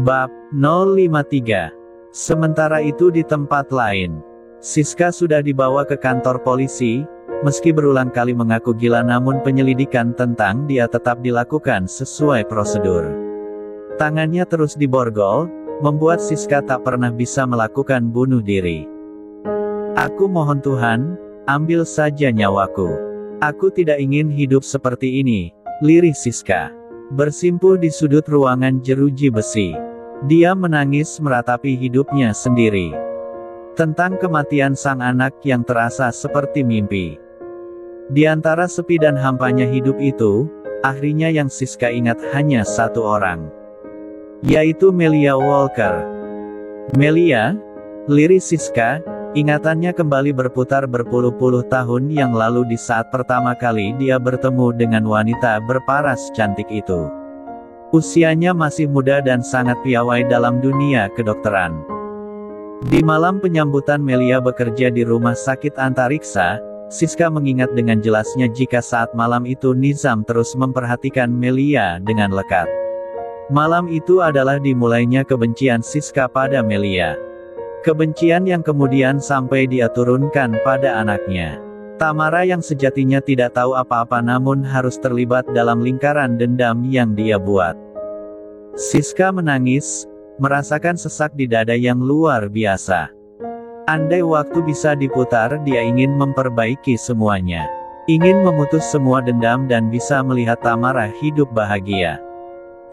Bab 053. Sementara itu di tempat lain, Siska sudah dibawa ke kantor polisi. Meski berulang kali mengaku gila, namun penyelidikan tentang dia tetap dilakukan sesuai prosedur. Tangannya terus diborgol, membuat Siska tak pernah bisa melakukan bunuh diri. "Aku mohon Tuhan, ambil saja nyawaku. Aku tidak ingin hidup seperti ini," lirih Siska. Bersimpuh di sudut ruangan jeruji besi, dia menangis meratapi hidupnya sendiri. Tentang kematian sang anak yang terasa seperti mimpi. Di antara sepi dan hampanya hidup itu, akhirnya yang Siska ingat hanya satu orang, yaitu Melia Walker. "Melia?" lirih Siska. Ingatannya kembali berputar berpuluh-puluh tahun yang lalu di saat pertama kali dia bertemu dengan wanita berparas cantik itu. Usianya masih muda dan sangat piawai dalam dunia kedokteran. Di malam penyambutan Melia bekerja di rumah sakit antariksa, Siska mengingat dengan jelasnya jika saat malam itu Nizam terus memperhatikan Melia dengan lekat. Malam itu adalah dimulainya kebencian Siska pada Melia. Kebencian yang kemudian sampai dia turunkan pada anaknya. Tamara yang sejatinya tidak tahu apa-apa namun harus terlibat dalam lingkaran dendam yang dia buat. Siska menangis, merasakan sesak di dada yang luar biasa. Andai waktu bisa diputar, dia ingin memperbaiki semuanya. Ingin memutus semua dendam dan bisa melihat Tamara hidup bahagia.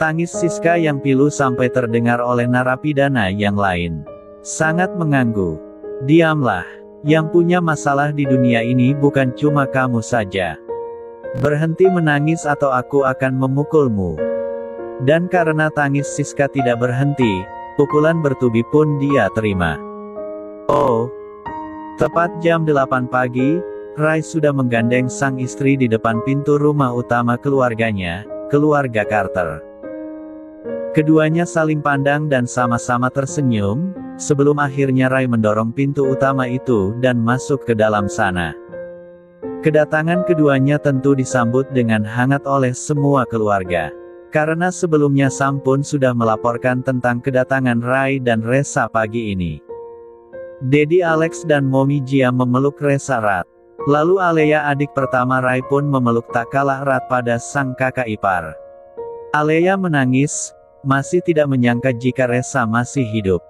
Tangis Siska yang pilu sampai terdengar oleh narapidana yang lain. Sangat mengganggu. "Diamlah. Yang punya masalah di dunia ini bukan cuma kamu saja. Berhenti menangis atau aku akan memukulmu." Dan karena tangis Siska tidak berhenti, pukulan bertubi pun dia terima. Oh. Tepat jam 8 pagi, Ray sudah menggandeng sang istri di depan pintu rumah utama keluarganya, keluarga Carter. Keduanya saling pandang dan sama-sama tersenyum, sebelum akhirnya Ray mendorong pintu utama itu dan masuk ke dalam sana. Kedatangan keduanya tentu disambut dengan hangat oleh semua keluarga. Karena sebelumnya Sam pun sudah melaporkan tentang kedatangan Ray dan Resa pagi ini. Daddy Alex dan Mommy Gia memeluk Resa erat. Lalu Alea, adik pertama Ray, pun memeluk tak kalah erat pada sang kakak ipar. Alea menangis, masih tidak menyangka jika Resa masih hidup.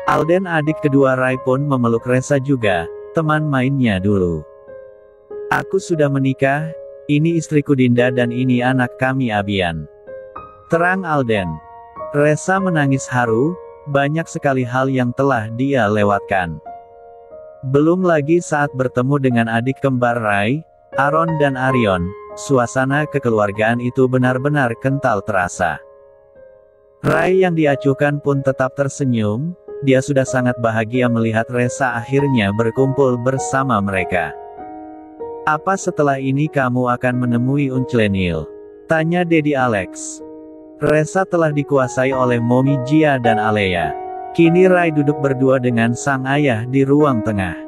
Alden, adik kedua Ray, pun memeluk Resa juga, teman mainnya dulu. "Aku sudah menikah, ini istriku Dinda dan ini anak kami Abian," terang Alden. Resa menangis haru, banyak sekali hal yang telah dia lewatkan. Belum lagi saat bertemu dengan adik kembar Ray, Aaron dan Arion, suasana kekeluargaan itu benar-benar kental terasa. Ray yang diacuhkan pun tetap tersenyum, dia sudah sangat bahagia melihat Resa akhirnya berkumpul bersama mereka. "Apa setelah ini kamu akan menemui Uncle, tanya Daddy Alex. Resa telah dikuasai oleh Mommy Gia dan Alea. Kini Ray duduk berdua dengan sang ayah di ruang tengah.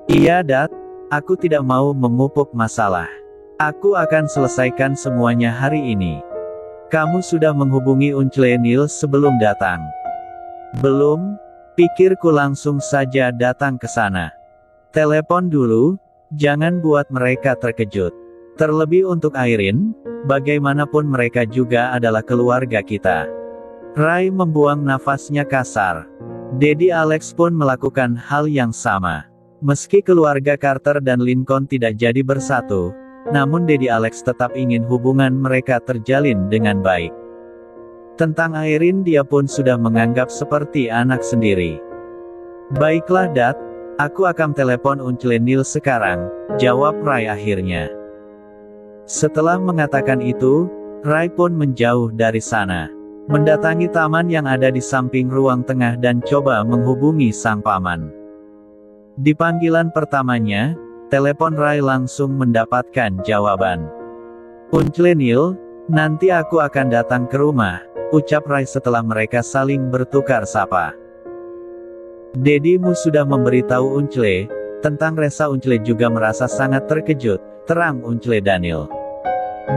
"Iya Dad, aku tidak mau memupuk masalah. Aku akan selesaikan semuanya hari ini." "Kamu sudah menghubungi Uncle Neil sebelum datang?" "Belum, pikirku langsung saja datang ke sana. Telepon dulu, jangan buat mereka terkejut. Terlebih untuk Irene, bagaimanapun mereka juga adalah keluarga kita." Ray membuang nafasnya kasar. Daddy Alex pun melakukan hal yang sama. Meski keluarga Carter dan Lincoln tidak jadi bersatu, namun Daddy Alex tetap ingin hubungan mereka terjalin dengan baik. Tentang Irene dia pun sudah menganggap seperti anak sendiri. "Baiklah Dad, aku akan telepon Uncle Neil sekarang," jawab Ray akhirnya. Setelah mengatakan itu, Ray pun menjauh dari sana. Mendatangi taman yang ada di samping ruang tengah dan coba menghubungi sang paman. Di panggilan pertamanya, telepon Ray langsung mendapatkan jawaban. "Uncle Neil, nanti aku akan datang ke rumah," ucap Ray setelah mereka saling bertukar sapa. "Dedimu sudah memberitahu Uncle tentang Resa?" Uncle juga merasa sangat terkejut, terang Uncle Daniel.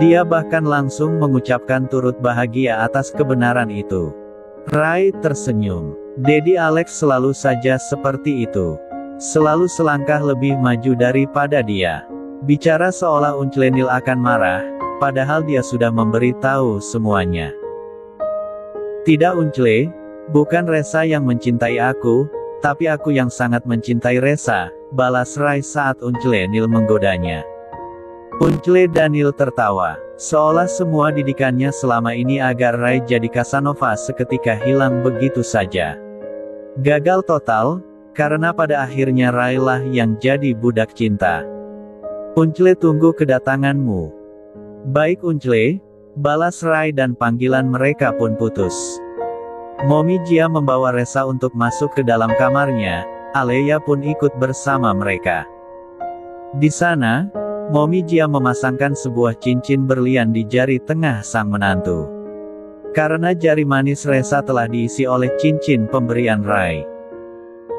Dia bahkan langsung mengucapkan turut bahagia atas kebenaran itu. Rai tersenyum. Dedi Alex selalu saja seperti itu. Selalu selangkah lebih maju daripada dia. Bicara seolah Unclenil akan marah, padahal dia sudah memberitahu semuanya. Tidak Uncle, bukan Resa yang mencintai aku, tapi aku yang sangat mencintai Resa, balas Rai saat Unclenil menggodanya. Unclenil tertawa, seolah semua didikannya selama ini agar Rai jadi Casanova seketika hilang begitu saja. Gagal total, karena pada akhirnya Rai lah yang jadi budak cinta. Uncle tunggu kedatanganmu. Baik Uncle, balas Rai dan panggilan mereka pun putus. Momi Jia membawa Resa untuk masuk ke dalam kamarnya, Aleya pun ikut bersama mereka. Di sana, Momi Jia memasangkan sebuah cincin berlian di jari tengah sang menantu. Karena jari manis Resa telah diisi oleh cincin pemberian Rai.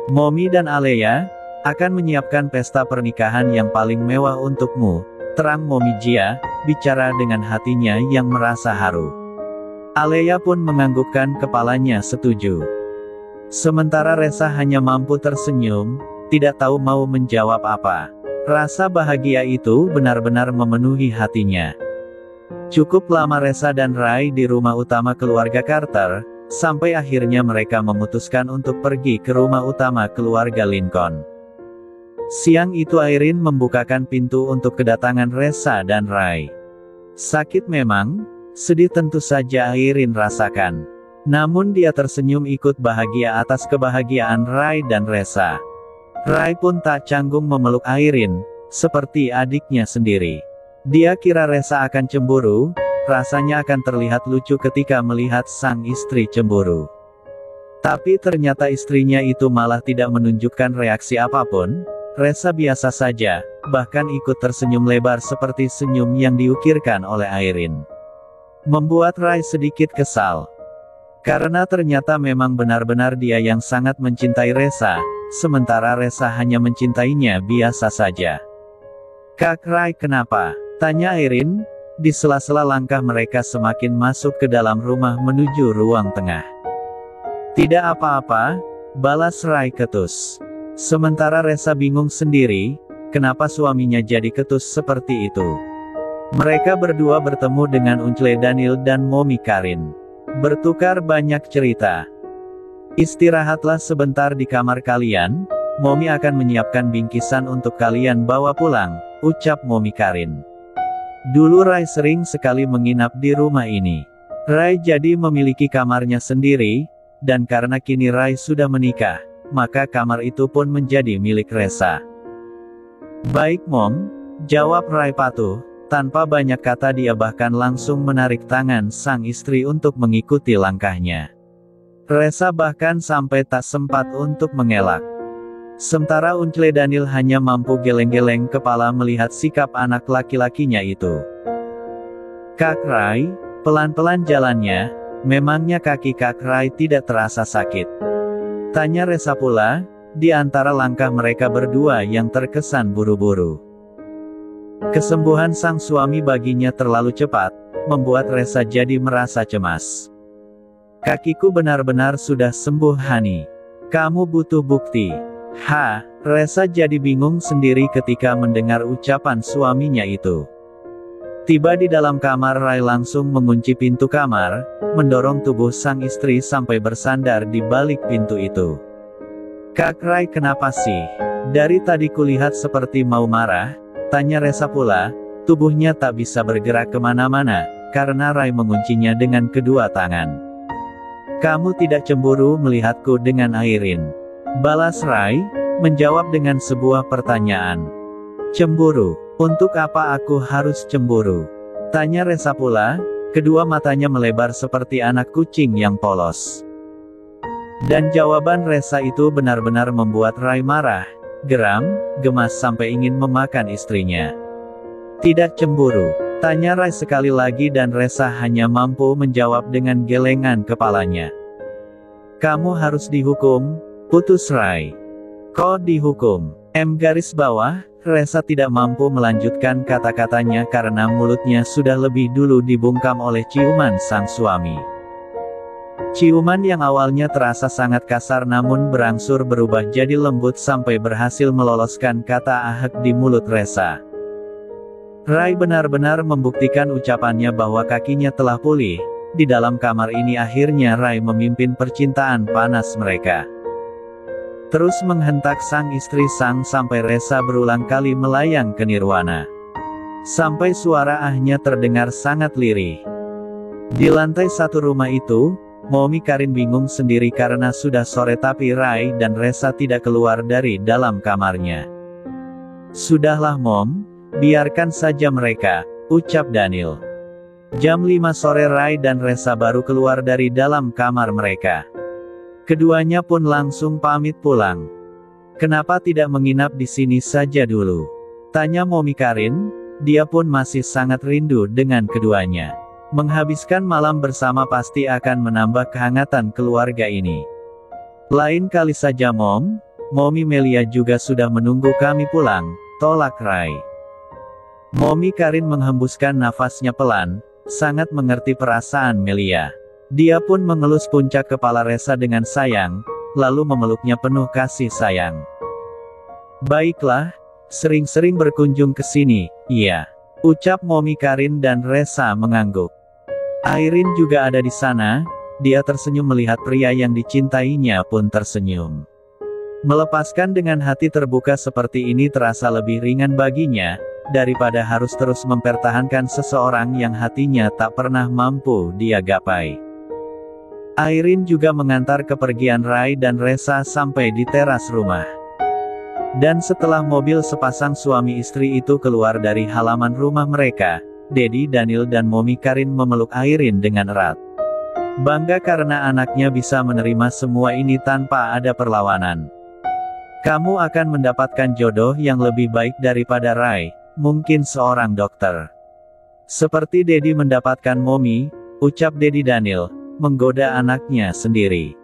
Momi dan Aleya akan menyiapkan pesta pernikahan yang paling mewah untukmu, terang Momi Jia, bicara dengan hatinya yang merasa haru. Aleya pun menganggukkan kepalanya setuju. Sementara Resa hanya mampu tersenyum, tidak tahu mau menjawab apa. Rasa bahagia itu benar-benar memenuhi hatinya. Cukup lama Resa dan Rai di rumah utama keluarga Carter, sampai akhirnya mereka memutuskan untuk pergi ke rumah utama keluarga Lincoln. Siang itu Irene membukakan pintu untuk kedatangan Resa dan Rai. Sakit memang, sedih tentu saja Irene rasakan. Namun dia tersenyum ikut bahagia atas kebahagiaan Rai dan Resa. Rai pun tak canggung memeluk Irene, seperti adiknya sendiri. Dia kira Resa akan cemburu, rasanya akan terlihat lucu ketika melihat sang istri cemburu. Tapi ternyata istrinya itu malah tidak menunjukkan reaksi apapun. Resa biasa saja, bahkan ikut tersenyum lebar seperti senyum yang diukirkan oleh Irene. Membuat Rai sedikit kesal. Karena ternyata memang benar-benar dia yang sangat mencintai Resa, sementara Resa hanya mencintainya biasa saja. Kak Rai kenapa? Tanya Irene. Di sela-sela langkah mereka semakin masuk ke dalam rumah menuju ruang tengah. Tidak apa-apa, balas Rai ketus. Sementara Resa bingung sendiri, kenapa suaminya jadi ketus seperti itu. Mereka berdua bertemu dengan Unclenil dan Momi Karin. Bertukar banyak cerita. Istirahatlah sebentar di kamar kalian, Momi akan menyiapkan bingkisan untuk kalian bawa pulang, ucap Momi Karin. Dulu Rai sering sekali menginap di rumah ini. Rai jadi memiliki kamarnya sendiri, dan karena kini Rai sudah menikah, maka kamar itu pun menjadi milik Resa. Baik Mom, jawab Rai patuh, tanpa banyak kata dia bahkan langsung menarik tangan sang istri untuk mengikuti langkahnya. Resa bahkan sampai tak sempat untuk mengelak. Sementara Unclenil hanya mampu geleng-geleng kepala melihat sikap anak laki-lakinya itu. Kak Rai, pelan-pelan jalannya, memangnya kaki Kak Rai tidak terasa sakit? Tanya Resa pula, di antara langkah mereka berdua yang terkesan buru-buru. Kesembuhan sang suami baginya terlalu cepat, membuat Resa jadi merasa cemas. Kakiku benar-benar sudah sembuh Hani. Kamu butuh bukti. Resa jadi bingung sendiri ketika mendengar ucapan suaminya itu. Tiba di dalam kamar Rai langsung mengunci pintu kamar, mendorong tubuh sang istri sampai bersandar di balik pintu itu. Kak Rai kenapa sih? Dari tadi kulihat seperti mau marah, tanya Resa pula, tubuhnya tak bisa bergerak kemana-mana, karena Rai menguncinya dengan kedua tangan. Kamu tidak cemburu melihatku dengan Irene? Balas Rai, menjawab dengan sebuah pertanyaan. Cemburu? Untuk apa aku harus cemburu? Tanya Resa pula, kedua matanya melebar seperti anak kucing yang polos. Dan jawaban Resa itu benar-benar membuat Rai marah, geram, gemas sampai ingin memakan istrinya. Tidak cemburu? Tanya Rai sekali lagi dan Resa hanya mampu menjawab dengan gelengan kepalanya. Kamu harus dihukum, putus Rai. Kok dihukum? Resa tidak mampu melanjutkan kata-katanya karena mulutnya sudah lebih dulu dibungkam oleh ciuman sang suami. Ciuman yang awalnya terasa sangat kasar namun berangsur berubah jadi lembut sampai berhasil meloloskan kata ahek di mulut Ressa. Rai benar-benar membuktikan ucapannya bahwa kakinya telah pulih. Di dalam kamar ini akhirnya Rai memimpin percintaan panas mereka. Terus menghentak sang istri sampai Ressa berulang kali melayang ke nirwana. Sampai suara ahnya terdengar sangat lirih. Di lantai satu rumah itu, Momi Karin bingung sendiri karena sudah sore tapi Rai dan Ressa tidak keluar dari dalam kamarnya. "Sudahlah Mom, biarkan saja mereka," ucap Daniel. Jam 5 sore Rai dan Ressa baru keluar dari dalam kamar mereka. Keduanya pun langsung pamit pulang. "Kenapa tidak menginap di sini saja dulu?" tanya Momi Karin. Dia pun masih sangat rindu dengan keduanya. Menghabiskan malam bersama pasti akan menambah kehangatan keluarga ini. "Lain kali saja Mom, Momi Melia juga sudah menunggu kami pulang," tolak Rai. Momi Karin menghembuskan nafasnya pelan, sangat mengerti perasaan Melia. Dia pun mengelus puncak kepala Ressa dengan sayang, lalu memeluknya penuh kasih sayang. "Baiklah, sering-sering berkunjung ke sini, iya," ucap Momi Karin dan Ressa mengangguk. Airin juga ada di sana, dia tersenyum melihat pria yang dicintainya pun tersenyum. Melepaskan dengan hati terbuka seperti ini terasa lebih ringan baginya, daripada harus terus mempertahankan seseorang yang hatinya tak pernah mampu dia gapai. Airin juga mengantar kepergian Rai dan Ressa sampai di teras rumah. Dan setelah mobil sepasang suami istri itu keluar dari halaman rumah mereka, Dedi, Daniel dan Momi Karin memeluk Airin dengan erat. Bangga karena anaknya bisa menerima semua ini tanpa ada perlawanan. "Kamu akan mendapatkan jodoh yang lebih baik daripada Rai, mungkin seorang dokter. Seperti Dedi mendapatkan Momi," ucap Dedi Daniel, menggoda anaknya sendiri.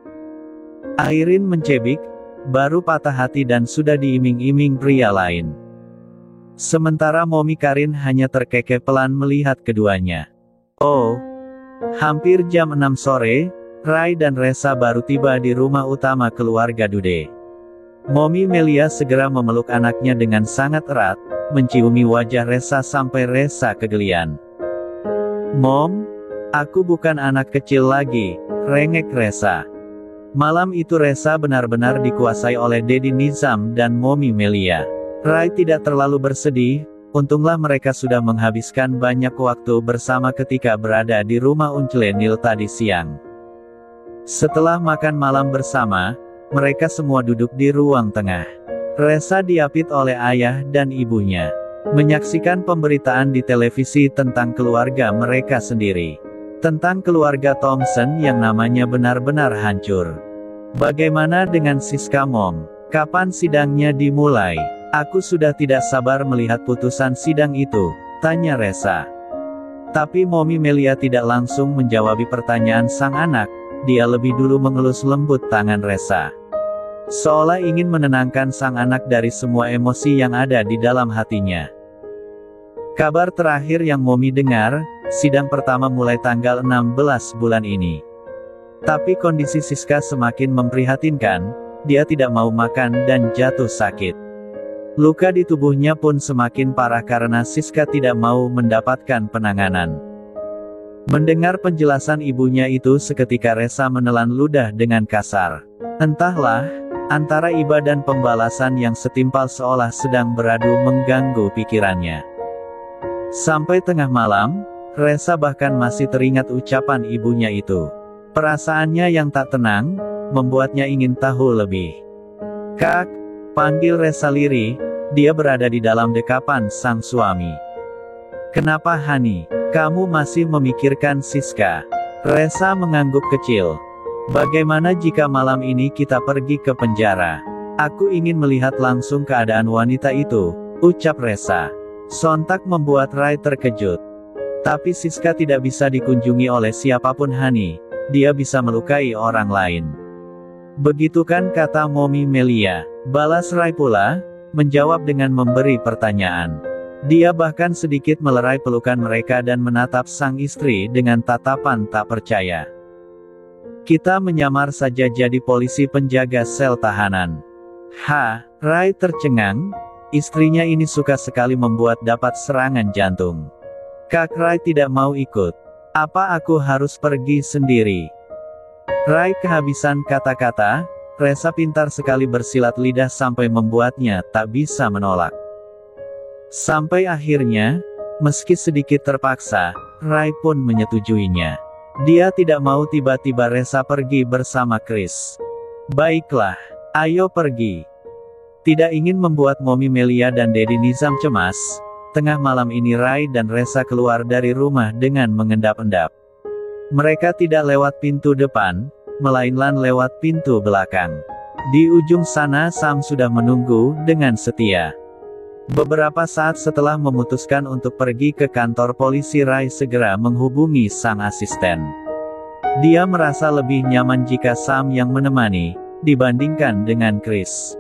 Airin mencebik, baru patah hati dan sudah diiming-iming pria lain. Sementara Momi Karin hanya terkekeh pelan melihat keduanya. Oh, hampir jam 6 sore, Rai dan Ressa baru tiba di rumah utama keluarga Dude. Momi Melia segera memeluk anaknya dengan sangat erat, menciumi wajah Ressa sampai Ressa kegelian. "Mom, aku bukan anak kecil lagi," rengek Ressa. Malam itu Ressa benar-benar dikuasai oleh Dedi Nizam dan Momi Melia. Rai tidak terlalu bersedih, untunglah mereka sudah menghabiskan banyak waktu bersama ketika berada di rumah Uncle tadi siang. Setelah makan malam bersama, mereka semua duduk di ruang tengah. Ressa diapit oleh ayah dan ibunya. Menyaksikan pemberitaan di televisi tentang keluarga mereka sendiri. Tentang keluarga Thompson yang namanya benar-benar hancur. "Bagaimana dengan Siska Mom? Kapan sidangnya dimulai? Aku sudah tidak sabar melihat putusan sidang itu," tanya Ressa. Tapi Momi Melia tidak langsung menjawab pertanyaan sang anak, dia lebih dulu mengelus lembut tangan Ressa. Seolah ingin menenangkan sang anak dari semua emosi yang ada di dalam hatinya. Kabar terakhir yang Momi dengar, sidang pertama mulai tanggal 16 bulan ini. Tapi kondisi Siska semakin memprihatinkan, dia tidak mau makan dan jatuh sakit. Luka di tubuhnya pun semakin parah karena Siska tidak mau mendapatkan penanganan. Mendengar penjelasan ibunya itu seketika Ressa menelan ludah dengan kasar. Entahlah, antara iba dan pembalasan yang setimpal seolah sedang beradu mengganggu pikirannya. Sampai tengah malam, Ressa bahkan masih teringat ucapan ibunya itu. Perasaannya yang tak tenang, membuatnya ingin tahu lebih. "Kak," panggil Ressa lirih. Dia berada di dalam dekapan sang suami. "Kenapa Hani? Kamu masih memikirkan Siska?" Ressa mengangguk kecil. "Bagaimana jika malam ini kita pergi ke penjara? Aku ingin melihat langsung keadaan wanita itu," ucap Ressa. Sontak membuat Rai terkejut. Tapi Siska tidak bisa dikunjungi oleh siapapun Hani. Dia bisa melukai orang lain. "Begitu kan," kata Momi Melia. Balas Rai pula, menjawab dengan memberi pertanyaan. Dia bahkan sedikit melerai pelukan mereka dan menatap sang istri dengan tatapan tak percaya. Kita menyamar saja jadi polisi penjaga sel tahanan. Rai tercengang. Istrinya ini suka sekali membuat dapat serangan jantung. Kak Rai tidak mau ikut. Apa aku harus pergi sendiri? Rai kehabisan kata-kata. Resa pintar sekali bersilat lidah sampai membuatnya tak bisa menolak. Sampai akhirnya, meski sedikit terpaksa, Rai pun menyetujuinya. Dia tidak mau tiba-tiba Resa pergi bersama Chris. Baiklah, ayo pergi. Tidak ingin membuat Momi Melia dan Dedi Nizam cemas, tengah malam ini Rai dan Resa keluar dari rumah dengan mengendap-endap. Mereka tidak lewat pintu depan, melainkan lewat pintu belakang. Di ujung sana Sam sudah menunggu dengan setia. Beberapa saat setelah memutuskan untuk pergi ke kantor polisi, Rai segera menghubungi sang asisten. Dia merasa lebih nyaman jika Sam yang menemani, dibandingkan dengan Chris.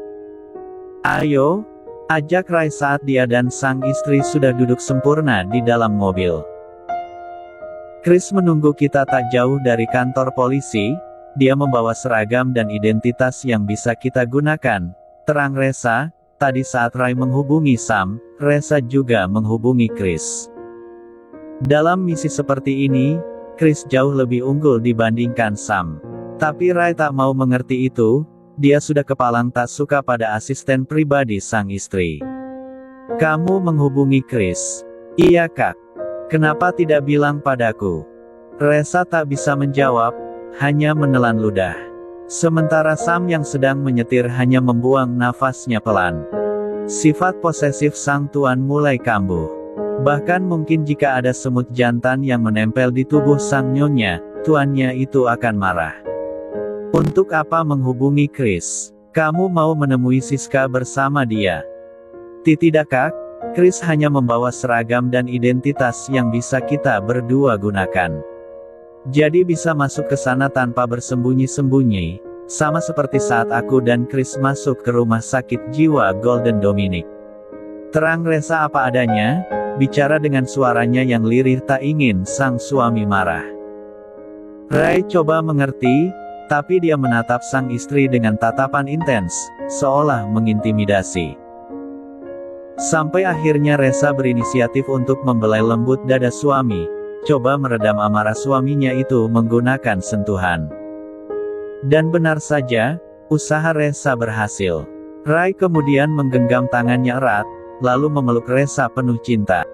Ayo, ajak Rai saat dia dan sang istri sudah duduk sempurna di dalam mobil. Chris menunggu kita tak jauh dari kantor polisi. Dia membawa seragam dan identitas yang bisa kita gunakan, terang Resa. Tadi saat Rai menghubungi Sam, Resa juga menghubungi Chris. Dalam misi seperti ini, Chris jauh lebih unggul dibandingkan Sam. Tapi Rai tak mau mengerti itu, dia sudah kepalang tak suka pada asisten pribadi sang istri. Kamu menghubungi Chris? Iya kak. Kenapa tidak bilang padaku? Resa tak bisa menjawab, hanya menelan ludah. Sementara Sam yang sedang menyetir hanya membuang nafasnya pelan. Sifat posesif sang tuan mulai kambuh. Bahkan mungkin jika ada semut jantan yang menempel di tubuh sang nyonya, tuannya itu akan marah. Untuk apa menghubungi Chris? Kamu mau menemui Siska bersama dia? Tidak kak, Chris hanya membawa seragam dan identitas yang bisa kita berdua gunakan. Jadi bisa masuk ke sana tanpa bersembunyi-sembunyi, sama seperti saat aku dan Chris masuk ke rumah sakit jiwa Golden Dominic. Terang Resa apa adanya, bicara dengan suaranya yang lirih tak ingin sang suami marah. Rai coba mengerti, tapi dia menatap sang istri dengan tatapan intens, seolah mengintimidasi. Sampai akhirnya Resa berinisiatif untuk membelai lembut dada suami. Coba meredam amarah suaminya itu menggunakan sentuhan. Dan benar saja, usaha Resa berhasil. Rai kemudian menggenggam tangannya erat, lalu memeluk Resa penuh cinta.